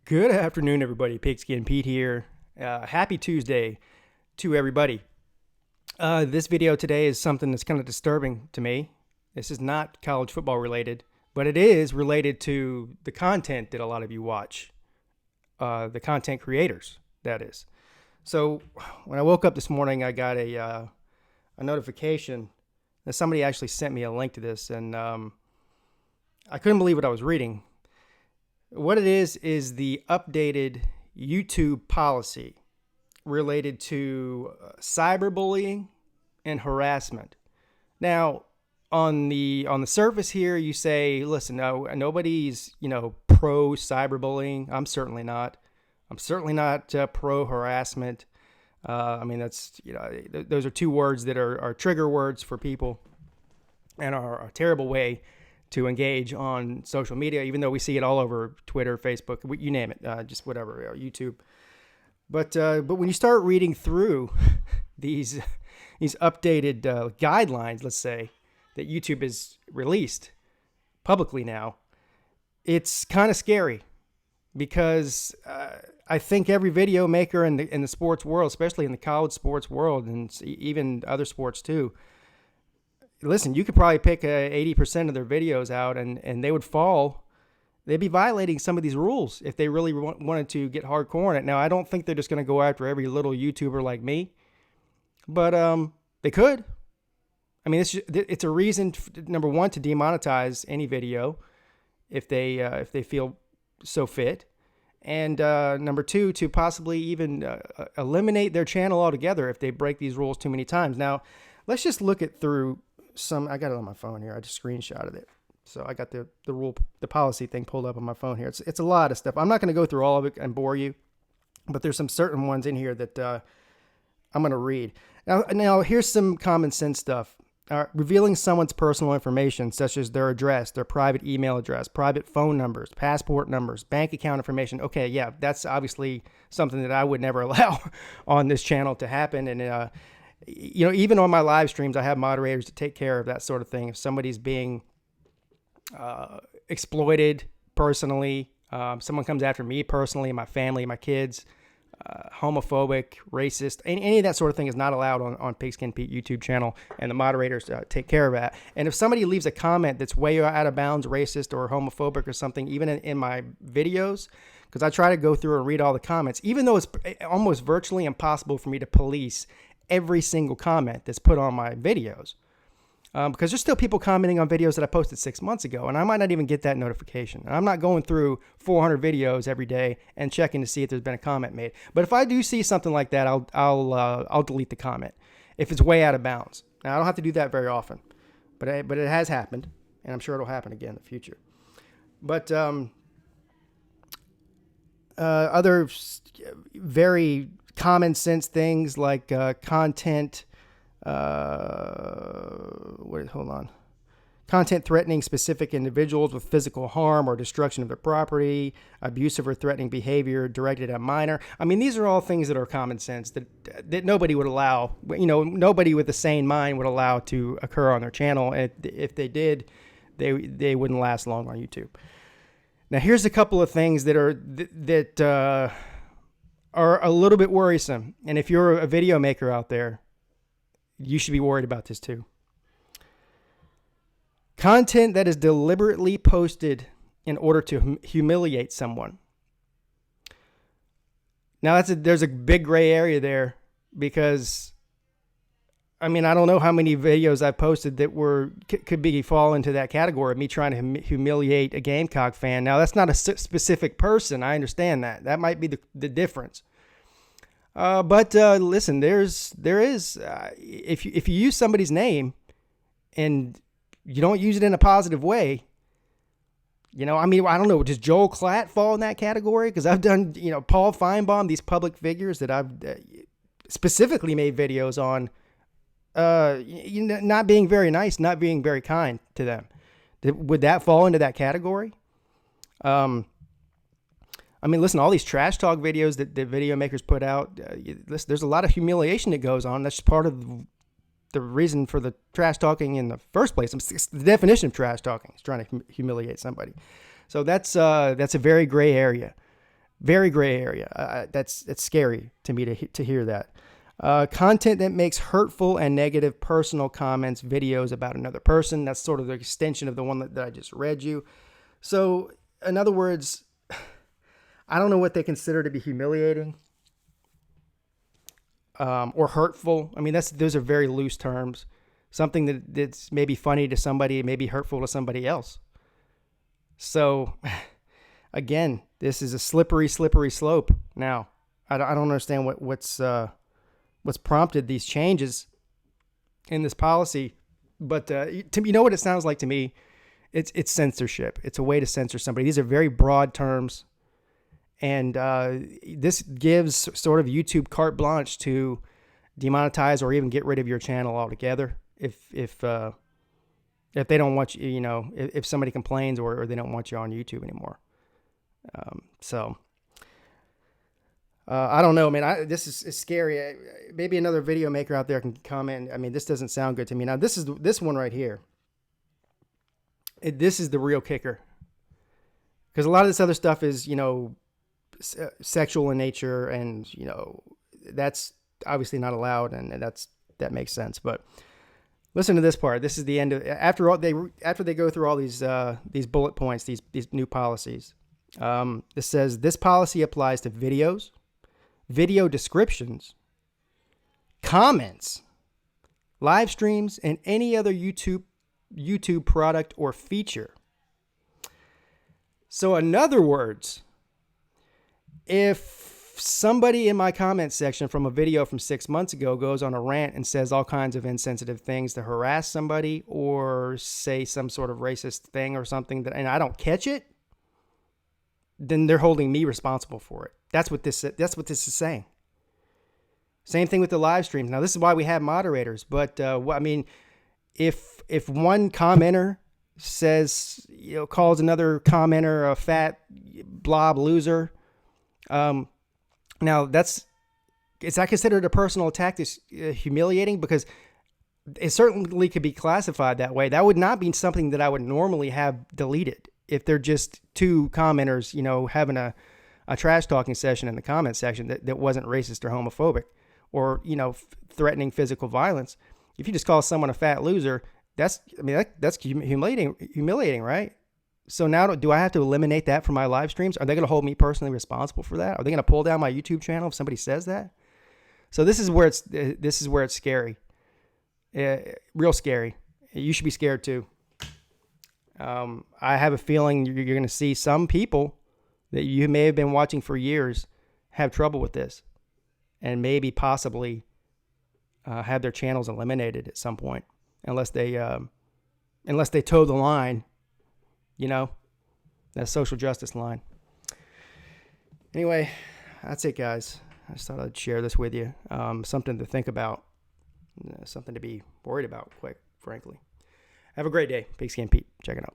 Good afternoon, everybody. Pigskin Pete here. Happy Tuesday to everybody. This video today is something that's kind of disturbing to me. This is not college football related, but it is related to the content that a lot of you watch. The content creators, that is. So when I woke up this morning, I got a notification that somebody actually sent me a link to this, and I couldn't believe what I was reading. What it is the updated YouTube policy related to cyberbullying and harassment. Now, on the surface here, you say, listen, no, nobody's pro cyberbullying. I'm certainly not. I'm certainly not pro harassment. I mean, that's those are two words that are trigger words for people, and are a terrible way to engage on social media, even though we see it all over Twitter, Facebook, you name it, just whatever, YouTube. But when you start reading through these updated guidelines, let's say, that YouTube has released publicly now, it's kind of scary, because I think every video maker in the sports world, especially in the college sports world, and even other sports too, listen, you could probably pick 80% of their videos out, and they'd be violating some of these rules if they really wanted to get hardcore on it. Now, I don't think they're just going to go after every little YouTuber like me, but they could. I mean, it's a reason, number one, to demonetize any video if they feel so fit, and number two, to possibly even eliminate their channel altogether if they break these rules too many times. Now, let's just look it through. I got it on my phone here. I just screenshotted it. So I got the policy thing pulled up on my phone here. It's a lot of stuff. I'm not going to go through all of it and bore you, but there's some certain ones in here that I'm going to read. Now here's some common sense stuff. Revealing someone's personal information, such as their address, their private email address, private phone numbers, passport numbers, bank account information. Okay, yeah, that's obviously something that I would never allow on this channel to happen. And even on my live streams, I have moderators to take care of that sort of thing. If somebody's being exploited personally, someone comes after me personally, my family, my kids, homophobic, racist, any of that sort of thing is not allowed on Pigskin Pete YouTube channel, and the moderators take care of that. And if somebody leaves a comment that's way out of bounds, racist or homophobic or something, even in my videos, because I try to go through and read all the comments, even though it's almost virtually impossible for me to police every single comment that's put on my videos, because there's still people commenting on videos that I posted 6 months ago, and I might not even get that notification. And I'm not going through 400 videos every day and checking to see if there's been a comment made. But if I do see something like that, I'll delete the comment if it's way out of bounds. Now, I don't have to do that very often, but it has happened, and I'm sure it'll happen again in the future. But other very common sense things like content threatening specific individuals with physical harm or destruction of their property, abusive or threatening behavior directed at minor. I mean, these are all things that are common sense that nobody would allow, nobody with a sane mind would allow to occur on their channel. And if they did, they wouldn't last long on YouTube. Now, here's a couple of things that are a little bit worrisome. And if you're a video maker out there, you should be worried about this too. Content that is deliberately posted in order to humiliate someone. Now, there's a big gray area there, because I mean, I don't know how many videos I've posted that could fall into that category of me trying to humiliate a Gamecock fan. Now, that's not a specific person. I understand that. That might be the difference. But listen, there is if you use somebody's name and you don't use it in a positive way, I mean, I don't know, does Joel Klatt fall in that category? Because I've done, Paul Feinbaum, these public figures that I've specifically made videos on, not being very nice, not being very kind to them. Would that fall into that category? I mean, listen, all these trash talk videos that the video makers put out, there's a lot of humiliation that goes on. That's just part of the reason for the trash talking in the first place. It's the definition of trash talking is trying to humiliate somebody. So that's a very gray area. Very gray area. That's scary to me to hear that. Content that makes hurtful and negative personal comments, videos about another person. That's sort of the extension of the one that I just read you. So, in other words, I don't know what they consider to be humiliating or hurtful. I mean, those are very loose terms. Something that's maybe funny to somebody, maybe hurtful to somebody else. So, again, this is a slippery slope. Now, I don't understand what's prompted these changes in this policy, but you know what it sounds like to me? It's censorship. It's a way to censor somebody. These are very broad terms, and this gives sort of YouTube carte blanche to demonetize or even get rid of your channel altogether if they don't want you. You know, if somebody complains or they don't want you on YouTube anymore. I don't know, man. This is scary. Maybe another video maker out there can comment. I mean, this doesn't sound good to me. Now, this one right here. This is the real kicker, because a lot of this other stuff is, you know, sexual in nature, and you know that's obviously not allowed, and that makes sense. But listen to this part. This is the end of after they go through all these bullet points, these new policies. It says this policy applies to videos, video descriptions, comments, live streams, and any other YouTube product or feature. So in other words, if somebody in my comment section from a video from 6 months ago goes on a rant and says all kinds of insensitive things to harass somebody or say some sort of racist thing or something and I don't catch it, then they're holding me responsible for it. That's what this is saying. Same thing with the live streams. Now, this is why we have moderators. But I mean, if one commenter says, you know, calls another commenter a fat blob loser, now is that considered a personal attack? That's humiliating, because it certainly could be classified that way. That would not be something that I would normally have deleted if they're just two commenters, you know, having a trash talking session in the comment section that wasn't racist or homophobic or, you know, threatening physical violence. If you just call someone a fat loser, that's humiliating, right? So now do I have to eliminate that from my live streams? Are they going to hold me personally responsible for that? Are they going to pull down my YouTube channel if somebody says that? So this is where it's scary, real scary. You should be scared too. I have a feeling you're going to see some people that you may have been watching for years have trouble with this, and maybe possibly have their channels eliminated at some point, unless they toe the line, you know, that social justice line. Anyway, that's it, guys. I just thought I'd share this with you. Something to think about, something to be worried about, quite frankly. Have a great day. Pigskin Pete. Check it out.